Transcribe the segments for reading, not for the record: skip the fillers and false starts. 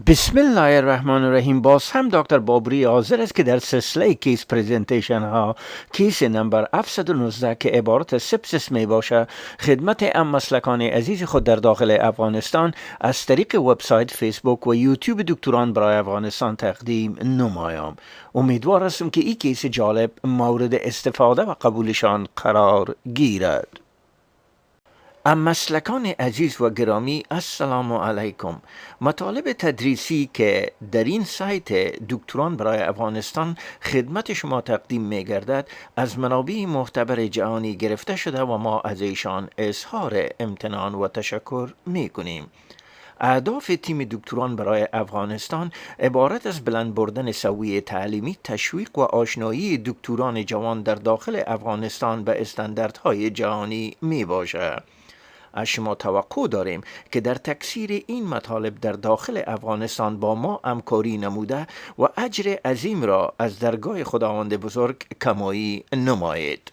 بسم الله الرحمن الرحیم. باز هم دکتر بابری حاضر است که در سلسله کیس پریزنتیشن ها کیس نمبر 719 که عبارت سپسیس می باشه خدمت ام مسلکان عزیز خود در داخل افغانستان از طریق وبسایت، فیسبوک و یوتیوب دکتران برای افغانستان تقدیم نمایم. امیدوار هستم که این کیس جالب مورد استفاده و قبولشان قرار گیرد. ام مسلکان عزیز و گرامی، السلام علیکم. مطالب تدریسی که در این سایت دکتران برای افغانستان خدمت شما تقدیم می گردد از منابع معتبر جهانی گرفته شده و ما از ایشان اظهار امتنان و تشکر می کنیم. اهداف تیم دکتران برای افغانستان عبارت از بلند بردن سویه تعلیمی، تشویق و آشنایی دکتران جوان در داخل افغانستان به استانداردهای جهانی می باشد. از شما توقع داریم که در تکثیر این مطالب در داخل افغانستان با ما همکاری نموده و اجر عظیم را از درگاه خداوند بزرگ کمایی نمایید.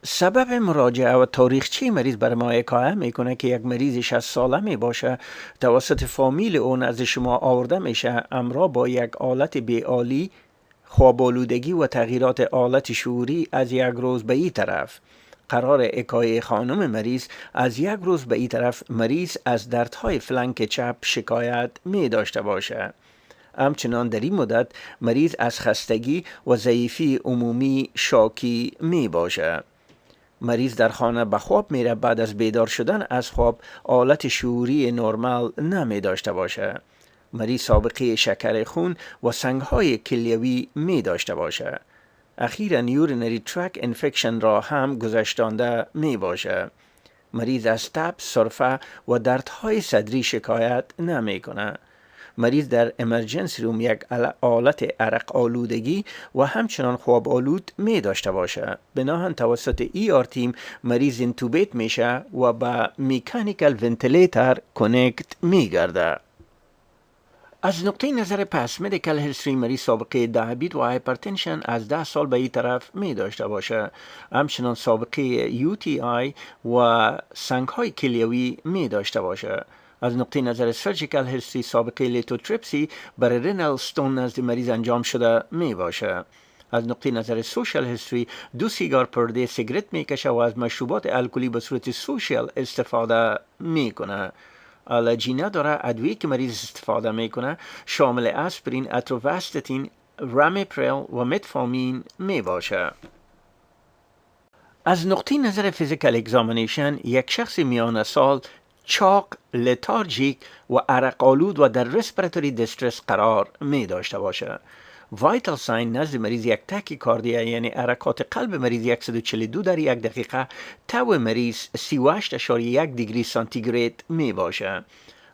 سبب مراجعه و تاریخچه مریض بر ما حکایت میکنه که یک مریض 60 ساله می باشه، توسط فامیل اون از شما آورده میشه همراه با یک حالت بی‌حالی، خواب‌آلودگی و تغییرات حالت شعوری از یک روز به این طرف. قرار حکایه خانم مریض از یک روز به این طرف مریض از دردهای فلنک چپ شکایت می داشته باشه. همچنان در این مدت مریض از خستگی و ضعیفی عمومی شاکی می باشه. مریض در خانه به خواب میره، بعد از بیدار شدن از خواب حالت شعوری نرمال نمی داشته باشه. مریض سابقه شکر خون و سنگهای کلیوی می داشته باشه. اخیراً یورینری ترک انفکشن را هم گذشتانده می باشه. مریض از تب، سرفه و دردهای صدری شکایت نمی کنه. مریض در امرجنسی روم یک حالت عرق آلودگی و همچنان خواب آلود می داشته باشه. بناهن توسط ER تیم مریض انتوبیت میشه و با میکانیکل ونتیلیتر کنکت می گرده. از نقطه نظر پس مدیکال هیستوری مریض سابقه دیابت و هایپرتنشن از 10 سال به این طرف می داشته باشه. همچنان سابقه UTI و سنگهای کلیوی می داشته باشه. از نقطه نظر سرجیکال هیستوری سابقه لیتوتریپسی برای رینال ستون نزد مریض انجام شده می باشه. از نقطه نظر سوشال هیستوری 2 سیگار پر دی سیگرت می کشه و از مشروبات الکلی به صورت سوشال استفاده می کنه. آلرژی نداره. ادویه که مریض استفاده میکنه شامل اسپرین، اتروواستاتین، رامیپریل و متفورمین می باشه. از نقطه نظر فیزیکال اگزامینیشن یک شخص میان سال چاق، لتارژیک و عرق آلود و در رسپیراتوری دیسترس قرار می داشته باشه. وایتال ساین نزد مریض یک تاکیکاردیا یعنی حرکات قلب مریض 142 در یک دقیقه، تو مریض 38.1 دیگری سانتیگراد می باشه.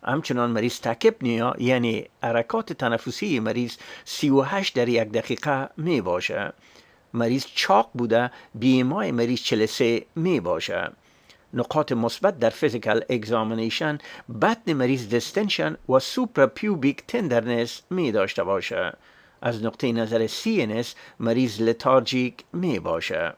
همچنان مریض تاکیپنیا یعنی حرکات تنفسی مریض 38 در یک دقیقه می باشه. مریض چاق بوده، BMI مریض 43 می باشه. نقاط مثبت در فیزیکال اگزامینیشن بطن مریض دیستنشن و سوپرا پیوبیک تندرنس می داشته باشه. از نقطه نظر CNS مریض لتارژیک می باشه.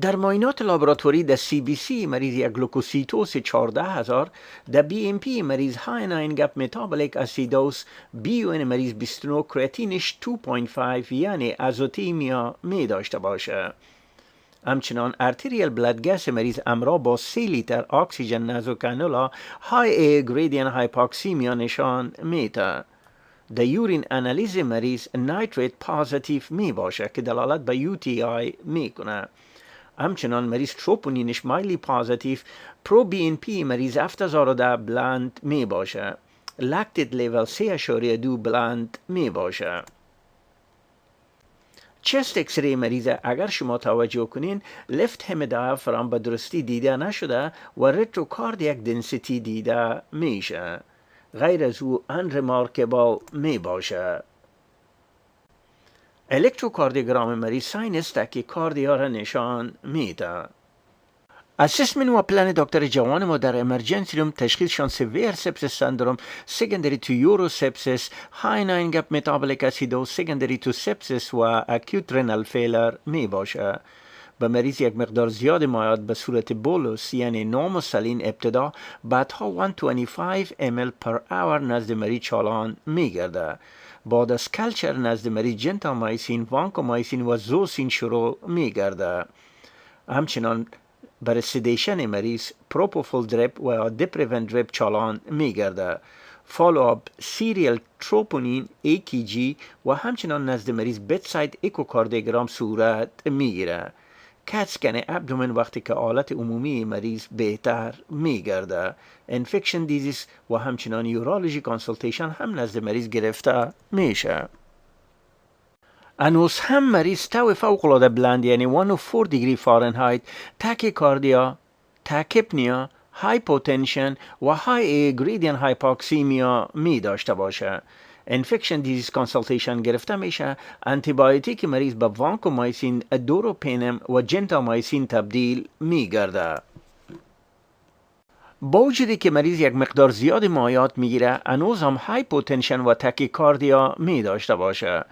در معاینات لابراتوری در CBC مریض یک گلوکوسیتوز 14000، در BMP مریض های 9 گپ متابولیک اسیدوز، BUN مریض 29، کراتینش 2.5 یعنی ازوتیمیا می داشته باشه. همچنان ارتریال بلاد گاس مریض همراه با 3 لیتر اکسیژن نازوکانولا های گریدین هایپاکسیمیا نشان میده. در یورین انالیز مریض نایتریت پازیتیو می باشه که دلالت به UTI می کنه. همچنان مریض تروپونینش مایلی پازیتیو، پرو بی ان پی مریض 7010 بلند می باشه. لاکتید لیول 3.2 بلند می باشه. چست اکسری مریض اگر شما توجه کنین لفت هم دیافرام به درستی دیده نشده و رتروکاردیاک دنسیتی دیده میشه. غیر از او انریمارکبل می باشه. الکتروکاردیوگرام مریض ساینس تاکیکاردیا را نشان میده. اسسمنت و پلان دکتر جوان ما در امرجنسی روم تشخیصشان سویر سپسیس سندروم، سکندری تو یورو سپسیس، های 9 گپ متابولیک اسیدوز، سکندری تو سپسیس و اکیوت رینال فیلر می باشه. به مریض یک مقدار زیاد مایعات به صورت بولوس یعنی نامستلین ابتدا، بعدها 125 ml per hour نزد مریض چالان میگرده. بعد از کلچر نزد مریض جنتامایسین، وانکومایسین و زوسین شروع میگرده. همچنان برای سیدیشن مریض پروپوفول درپ و دیپریون درپ چالان میگرده. فالوآپ سیریل تروپونین AKG و همچنان نزد مریض بیتساید اکوکاردیوگرام صورت میگیره. کت اسکن ابدومن وقتی که حالت عمومی مریض بهتر میگرده. انفکشن دیزیز و همچنان یورولوژی کانسلتیشن هم نزد مریض گرفته میشه. هنوز هم مریض تو فوق‌العاده بلند یعنی 104 دیگری فارنهایت، تاکیکاردیا، تاکیپنیا، هایپوتنشن و های گریدین هایپاکسیمیا می داشته باشه. انفکشن دیزیز کانسلتیشن گرفته میشه. انتیبیوتیک مریض به وانکومایسین، دوروپینم و جنتامایسین تبدیل می گرده. با وجودی که مریض یک مقدار زیاد مایعات میگیره، هنوز هم هایپوتنشن و تاکیکاردیا می داشته باشه.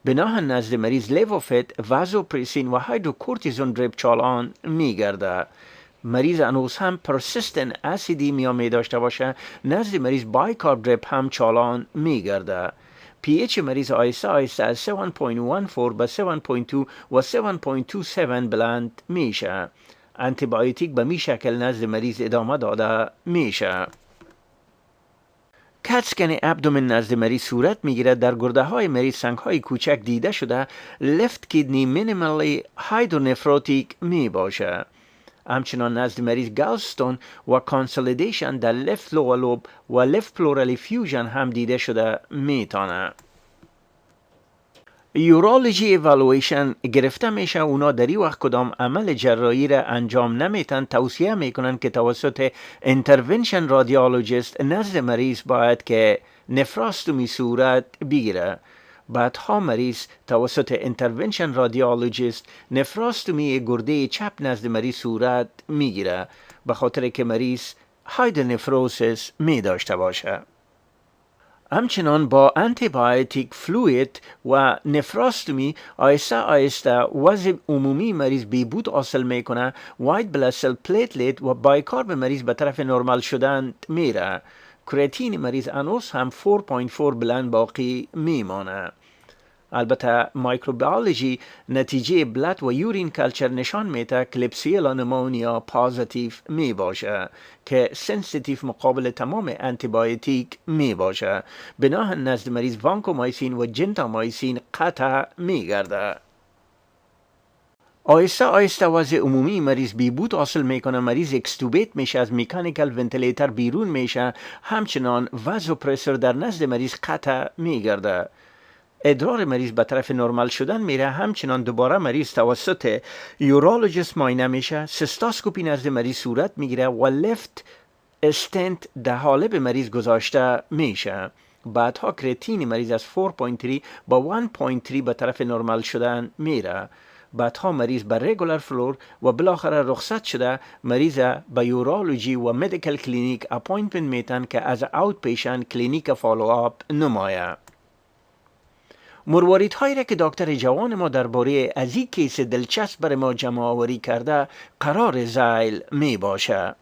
بناهن نزد مریض لیووفت، وازوپرسین و هایدروکورتیزون درپ چالان میگرده. مریض هنوز هم پرسیستن اسیدیمیا می داشته باشه، نزد مریض بایکارب درپ هم چالان میگرده. پی اچ مریض آیسته آیسته از 7.14 به 7.2 و 7.27 بلند میشه. انتیبیوتیک به می شکل نزد مریض ادامه داده میشه. کت اسکن ابدومن نزد مریض صورت میگیره. در گرده های مریض سنگ های کوچک دیده شده. لفت کیدنی مینیمالی هایدرونفروتیک می باشه. همچنان نزد مریض گالستون و کانسولیدیشن در لفت لور لوب و لفت پلورال فیوژن هم دیده شده میتونه. یورولوژی ایوالویشن گرفته میشه. اونا در این وقت کدام عمل جراحی را انجام نمیتن، توصیه میکنن که توسط انترونشن رادیولوژیست نزد مریض باید که نفراستومی صورت بگیره. بعدها مریض توسط انترونشن رادیولوژیست نفراستومی گرده چپ نزد مریض صورت میگیره، به خاطر که مریض هایدرونفروسیس می داشته باشه. همچنان با انتیبیوتیک فلوید و نفراستومی آیسته آیسته وضع عمومی مریض بیبود حاصل میکنه. وایت بلاد سل پلیتلیت و بایکارب مریض به طرف نرمال شدن میره. کراتین مریض هنوز هم 4.4 بلند باقی میمانه. البته مایکروبیولوژی نتیجه بلد و یورین کلچر نشان میده کلیبسیلا نمونیا پازیتیو می باشه که سنسیتیو مقابل تمام انتیبیوتیک می باشه. بناهن نزد مریض وانکومایسین و جنتامایسین قطع می گرده. آیسته آیسته وضع عمومی مریض بیبود حاصل میکنه. مریض اکستوبیت میشه، از میکانیکل ونتیلیتر بیرون میشه. همچنان وازوپرسور در نزد مریض قطع میگرده. ادرار مریض به طرف نرمال شدن میره. همچنان دوباره مریض توسط یورولوژیست معاینه میشه. سیستاسکوپی نزد مریض صورت میگیره و لفت استنت در حاله به مریض گذاشته میشه. بعدها کراتین مریض از 4.3 با 1.3 به طرف نرمال شدن میره. بعدها مریض به رگولار فلور و بالاخره رخصت شده. مریض به یورولوژی و مدیکل کلینیک اپاینتمنت میتن که از اوت پیشن کلینیک فالوآپ نمایه. مروارید هایی را که دکتر جوان ما درباره از این کیس دلچسب بر ما جمع آوری کرده قرار ذیل می باشه.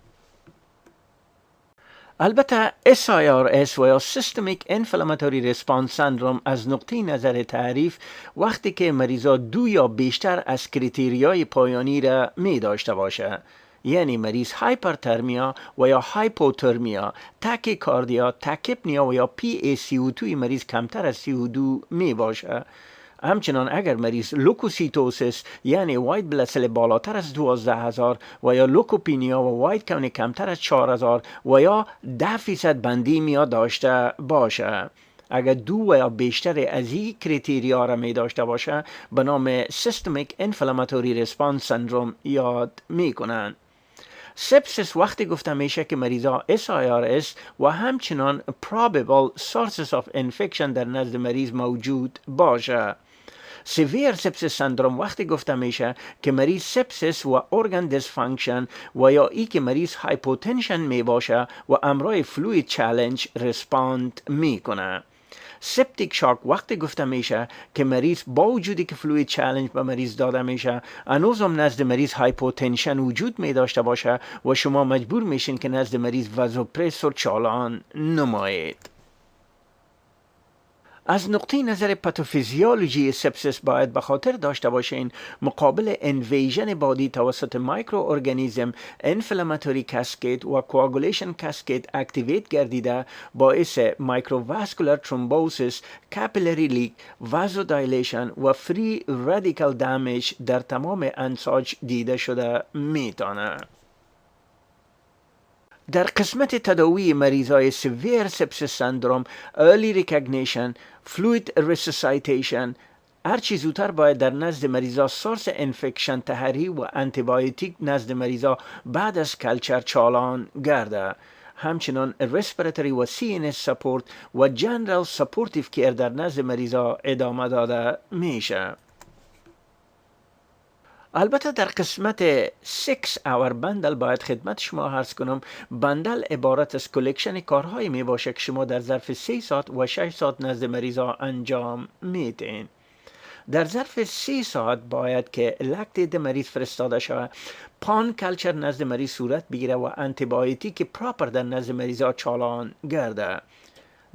البته SIRS و یا Systemic Inflammatory Response Syndrome از نقطه نظر تعریف وقتی که مریضا دو یا بیشتر از کریتریای پایانی را می داشته باشه، یعنی مریض هایپرترمیا و یا هایپوترمیا، تاکیکاردیا، تاکیپنیا و یا PaCO2 مریض کمتر از 32 می باشه. همچنان اگر مریض لوکوسیتوسیس یعنی وایت بلد سل بالاتر از 12,000 و یا لوکوپینیا و وایت کاونت کمتر از 4,000 و یا 10% بندیمیا داشته باشه. اگر دو و یا بیشتر از این کریتریا را می داشته باشه به نام Systemic Inflammatory Response Syndrome یاد می کنن. سپسیس وقتی گفته میشه که مریضا SIRS و همچنان probable sources of infection در نزد مریض موجود باشه. سیویر سپسیس سندروم وقتی گفته میشه که مریض سپسیس و ارگان دیسفانکشن و یا ای که مریض هایپوتنشن می باشه و امرای فلوید چالش ریسپاند می کنه. سپتیک شاک وقتی گفته میشه که مریض با وجودی که فلوید چالش به مریض داده میشه هنوز هم نزد مریض هایپوتنشن وجود می داشته باشه و شما مجبور میشین که نزد مریض وازوپرسور چالان نمایید. از نقطه نظر پاتوفیزیولوژی سپسیس باید به خاطر داشته باشین مقابل انویژن بادی توسط مایکرو ارگانیزم انفلاماتوری کاسکید و کوآگولیشن کاسکید اکتیویت گردیده باعث مایکروواسکولار ترومبوسیس، کاپیلری لیک، وازودایلیشن و فری رادیکال دمیج در تمام انساج دیده شده میتونه. در قسمت تداوی مریضای سویر سپسیس سندروم، early recognition، fluid resuscitation، هرچی زودتر باید در نزد مریضا سورس انفکشن تحری و انتیبیوتیک نزد مریضا بعد از کلچر چالان گرده. همچنان رسپیراتوری و CNS سپورت و جنرال سپورتیو کیر در نزد مریضا ادامه داده میشه. البته در قسمت 6 اور بندل باید خدمت شما عرض کنم بندل عبارت از کلکشن کارهایی می باشه که شما در ظرف 3 ساعت و 6 ساعت نزد مریضا انجام میدین. در ظرف 3 ساعت باید که لکتید مریض فرستاده شود، پان کلچر نزد مریض صورت بگیره و انتیبیوتیک پراپر در نزد مریضا چالان گرده.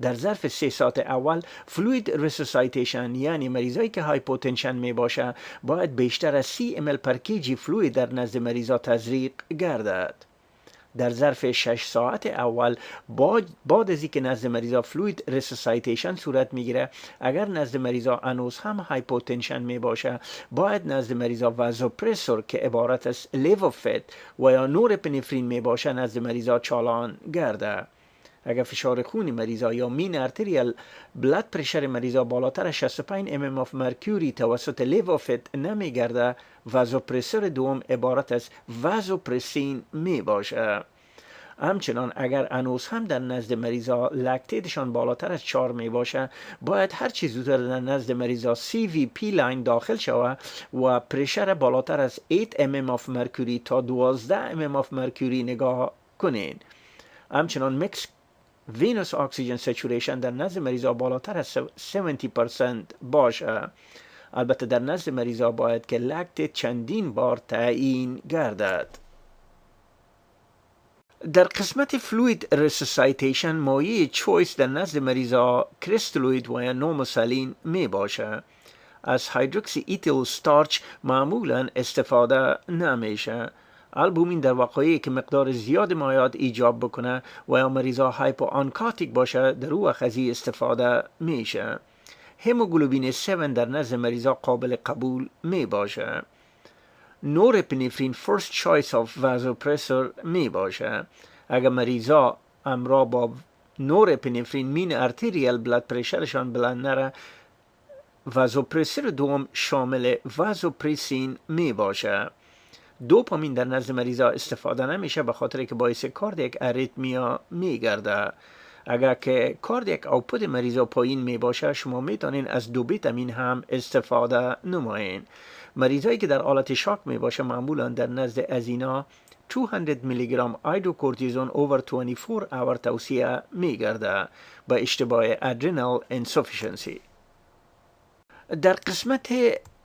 در ظرف 3 ساعت اول فلوید ریسوسایتیشن یعنی مریضایی که هایپوتنشن می باشه باید بیشتر از 30 ml پر کیجی فلوید در نزد مریضا تزریق گردد. در ظرف 6 ساعت اول بعد از اینکه نزد مریضا فلوید ریسوسایتیشن صورت میگیره، اگر نزد مریضا هنوز هم هایپوتنشن می باشه باید نزد مریضا وازوپرسور که عبارت از لیووفت و یا نورپنفرین می باشه نزد مریضا چالان گرده. اگر فشار خون مریضا یا مین ارتریال بلاد پرشر مریضا بالاتر از 65 mm of mercury توسط لیووفت نمی گرده، وازوپرسور دوم عبارت از وازوپرسین می باشه. همچنان اگر هنوز هم در نزد مریضا لکتیدشان بالاتر از 4 می باشه باید هر چیز زودتر در نزد مریضا CVP لاین داخل شود و پرشر بالاتر از 8 mm of mercury تا 12 mm of mercury نگاه کنین. همچنان مکس وینوس اکسیژن سچوریشن در نزد مریضا بالاتر از 70% باشه. البته در نزد مریضا باید که لکتیت چندین بار تعیین گردد. در قسمت فلوید ریسوسایتیشن مایه چویس در نزد مریضا کریستالوید و یا نوموسالین می باشه. از هیدروکسی ایتیل استارچ معمولا استفاده نمیشه. البومین در واقعی که مقدار زیاد مایعات ایجاب بکنه و یا مریضا هایپو آنکاتیک باشه در او خزی استفاده میشه. هموگلوبین 7 در نزد مریضا قابل قبول می باشه. نورپنفرین فرست چویس آف وازوپرسور می باشه. اگر مریضا همراه با نورپنفرین مین ارتریال بلاد پرشرشان بلند نره، وازوپرسور دوم شامل وازوپرسین می باشه. دوپامین در نزد مریضا استفاده نمیشه به خاطر که باعث کاردیاک اریتمیا میگرده. اگر که کاردیاک اوتپوت مریضا پایین می باشه شما میتونین از دوپامین هم استفاده نمایین. مریضایی که در حالت شاک می باشه معمولا در نزد از اینا 200 میلی گرم هیدروکورتیزون اوور 24 اور توصیه میگرده با اشتباه ادرینال انسوفیشنسی. در قسمت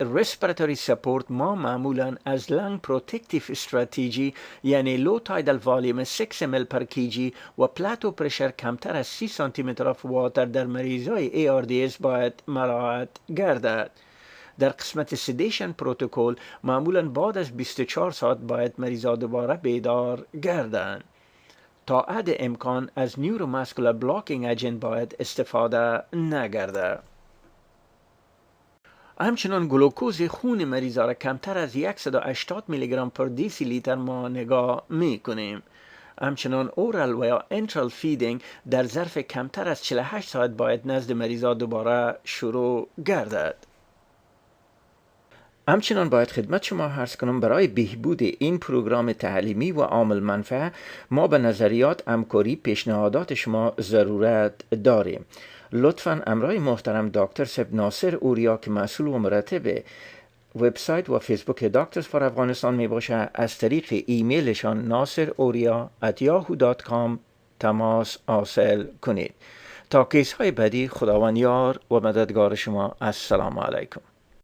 رسپیراتوری سپورت ما معمولا از لنگ پروتکتیو استراتژی یعنی لو تایدل والیوم 6 ml پر کیجی و پلاتو پرشر کمتر از 30 سانتی متر آف واتر در مریضای ARDS باید مراعات گردد. در قسمت سیدیشن پروتکل معمولا بعد از 24 ساعت باید مریضا دوباره بیدار گردند. تا حد امکان از نیوروماسکولار بلاکینگ اجنت باید استفاده نگرده. همچنان گلوکوز خون مریضا را کمتر از 180 میلی گرم پر دیسی لیتر ما نگاه می کنیم. همچنان اورال و یا انترال فیدینگ در ظرف کمتر از 48 ساعت باید نزد مریضا دوباره شروع گردد. همچنان باید خدمت شما عرض کنم برای بهبود این پروگرام تعلیمی و عامل منفعه ما به نظریات همکاری پیشنهادات شما ضرورت داریم. لطفاً امرای محترم دکتر سب ناصر اوریا که مسئول و مرتب وبسایت و فیسبوک دکترز فار افغانستان می باشه از طریق ایمیلشان naseroria@yahoo.com تماس حاصل کنید. تا تا کیس های بعدی، خداوند یار و مددگار شما. السلام علیکم.